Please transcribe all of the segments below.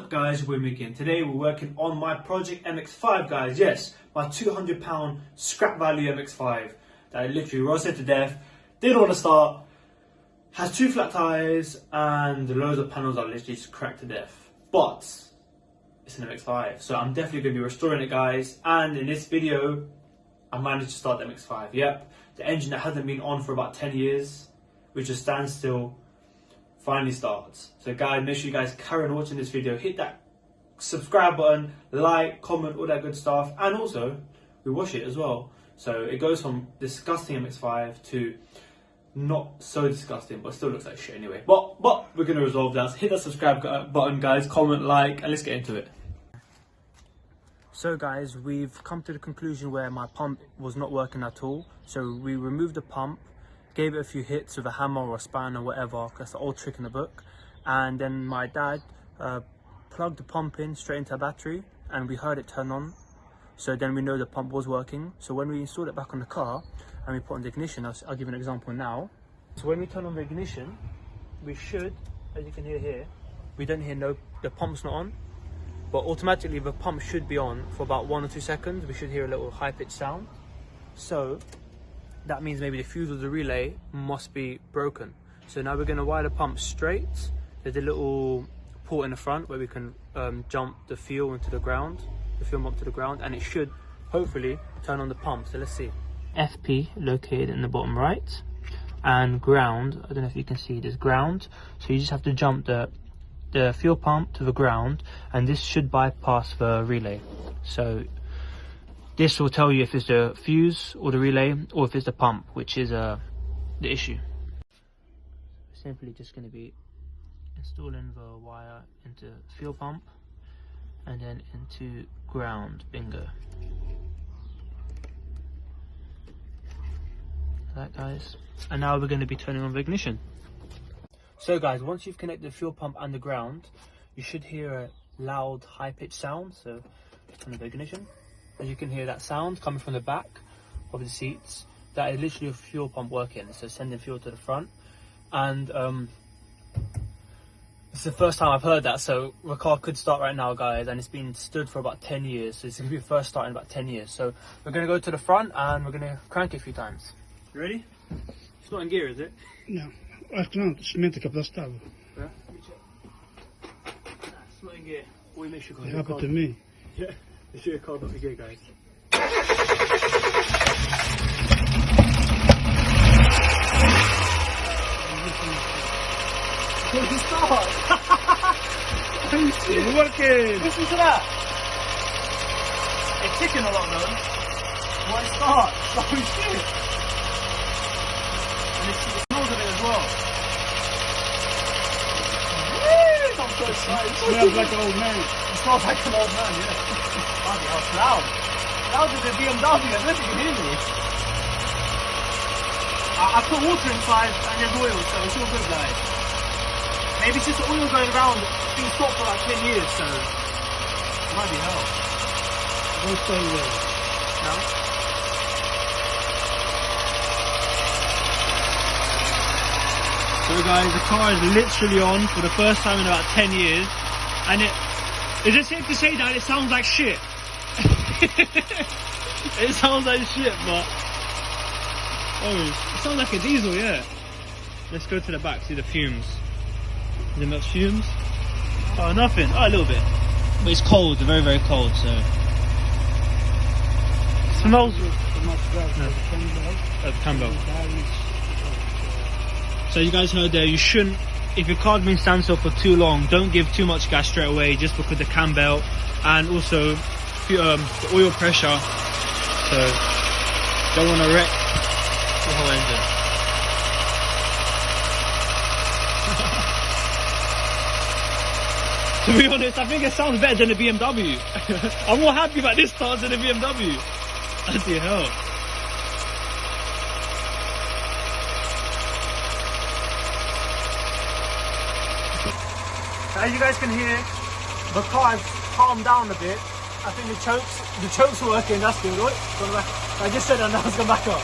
up guys, we're Mickey and today we're working on my Project MX5 guys. Yes, my £200 scrap value MX5 that I literally roasted to death, didn't want to start, has 2 flat tyres and loads of panels are literally just cracked to death. But it's an MX5, so I'm definitely going to be restoring it guys, and in this video I managed to start the MX5. Yep, the engine that hasn't been on for about 10 years, which just stands still, finally starts. So guys, make sure you guys carry on watching this video, hit that subscribe button, like, comment, all that good stuff, and also we wash it as well. So it goes from disgusting MX5 to not so disgusting, but still looks like shit anyway. But we're gonna resolve that. So hit that subscribe button guys, comment, like, and let's get into it. So guys, we've come to the conclusion where my pump was not working at all. So we removed the pump, gave it a few hits with a hammer or a spanner or whatever, that's the old trick in the book, and then my dad plugged the pump in straight into a battery and we heard it turn on, so then we know the pump was working. So when we installed it back on the car and we put on the ignition, I'll give you an example now. So when we turn on the ignition, we should, as you can hear here, we don't hear the pump's not on, but automatically the pump should be on for about 1 or 2 seconds. We should hear a little high-pitched sound, so that means maybe the fuse of the relay must be broken. So now we're going to wire the pump straight. There's a little port in the front where we can jump the fuel into the ground, the fuel pump to the ground, and it should hopefully turn on the pump. So let's see. FP located in the bottom right, and ground, I don't know if you can see, there's ground. So you just have to jump the fuel pump to the ground, and this should bypass the relay. So this will tell you if it's the fuse or the relay or if it's the pump, which is the issue. Simply just going to be installing the wire into fuel pump and then into ground. Bingo. Like that guys. And now we're going to be turning on the ignition. So guys, once you've connected the fuel pump and the ground, you should hear a loud high-pitched sound. So turn on the ignition. As you can hear that sound coming from the back of the seats, that is literally a fuel pump working, so sending fuel to the front. And it's the first time I've heard that, so the car could start right now guys, and it's been stood for about 10 years, so it's going to be the first start in about 10 years. So we're going to go to the front and we're going to crank it a few times. You ready? It's not in gear, is it? No, achterhand, cement op dat stouw. Yeah? It's not in gear. We make sure It happened to me. Yeah. Make sure your car's not in gear, guys. It's start! It's working! Listen to that! It's ticking a lot though. Why start? Oh shit! And it smells of it as well. Woo! I'm so excited. It smells like an old man. It smells like an old man, yeah. Bloody hell, it's loud. Loud as a BMW, I don't know if you can hear me. I put water inside and there's oil, so it's all good guys. Maybe it's just the oil going around, it's been stopped for like 10 years, so bloody hell. Don't stay there. No? So guys, the car is literally on for the first time in about 10 years, and is it safe to say that it sounds like shit? It sounds like shit, but it sounds like a diesel, yeah. Let's go to the back, see the fumes. Is there much fumes? Oh, nothing. Oh, a little bit. But it's cold, very, very cold, so. It smells. Campbell. So you guys heard there, you shouldn't, if your car's been standstill for too long, don't give too much gas straight away just because the cam belt and also the oil pressure. So don't want to wreck the whole engine. To be honest, I think it sounds better than a BMW. I'm more happy about this start than a BMW. Bloody hell. As you guys can hear, the car has calmed down a bit. I think the chokes are working, that's good, right? I just said that now it's gone back up.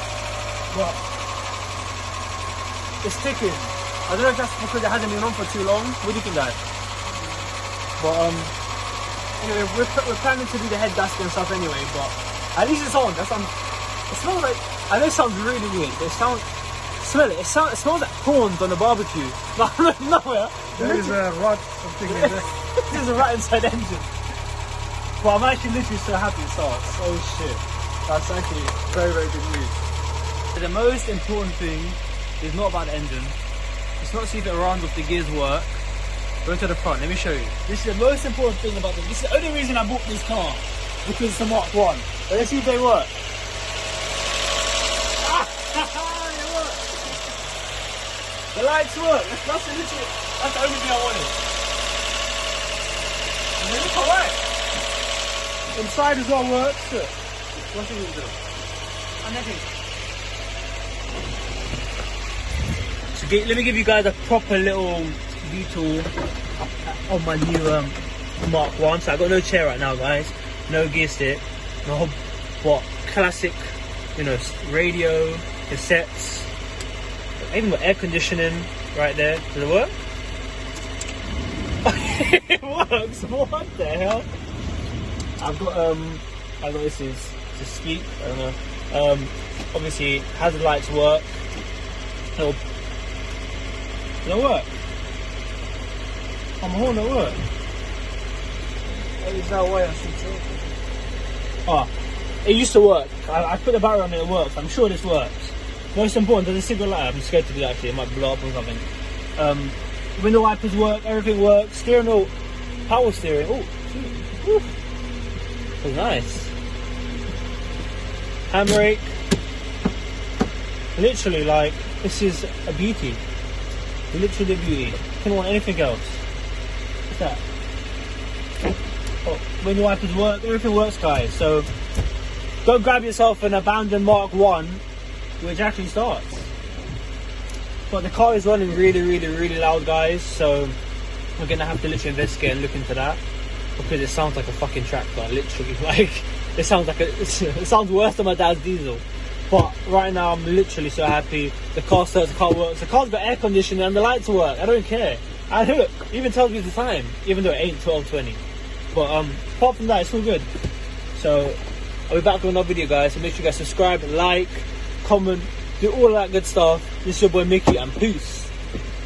But it's ticking. I don't know if that's because it hasn't been on for too long. What do you think, guys? But anyway, we're planning to do the head gasket and stuff anyway. But at least it's on. It smells like. I know it sounds really weird, but smell it. It smells like prawns on a barbecue. Like nowhere. There is a rat something in there. There's a rat inside the engine. But I'm actually literally so happy it starts. Oh shit. That's actually very, very good news. The most important thing is not about the engine. It's not to see if it runs, if the gears work. Go to the front, let me show you. This is the most important thing about this. This is the only reason I bought this car. Because it's the Mark 1. But let's see if they work. They work. The lights work. That's the only thing I wanted. And they look alright. Inside as well works. Look. What's it going to do? And everything. So let me give you guys a proper little detour on my new Mark 1. So I got no chair right now, guys. No gear stick. No, but classic, radio, cassettes. I even got air conditioning right there. Does it work? It works. What the hell? I've got this is to skeet. I don't know. Obviously, how the lights work. It'll work. I'm horn at work. Is that why I should talk? Oh, it used to work. I put the battery on it, it works. I'm sure this works. Most important, does the single light? I'm scared to do that actually, it might blow up or something. Window wipers work, everything works. Steering wheel, power steering. Oh, that's nice. Handbrake. Literally, like, this is a beauty. Literally a beauty. Couldn't want anything else. What's that? Oh, window wipers work, everything works, guys. So go grab yourself an abandoned Mark 1, which actually starts. But the car is running really, really, really loud, guys. So we're gonna have to literally investigate and look into that, because it sounds like a fucking tractor. Literally, like it sounds worse than my dad's diesel. But right now I'm literally so happy. The car starts, the car works. The car's got air conditioning and the lights work. I don't care. And look, it even tells me the time, even though it ain't 12:20. But apart from that, it's all good. So I'll be back with another video, guys. So make sure you guys subscribe, like, comment, do all of that good stuff. This is your boy Mickey, and peace.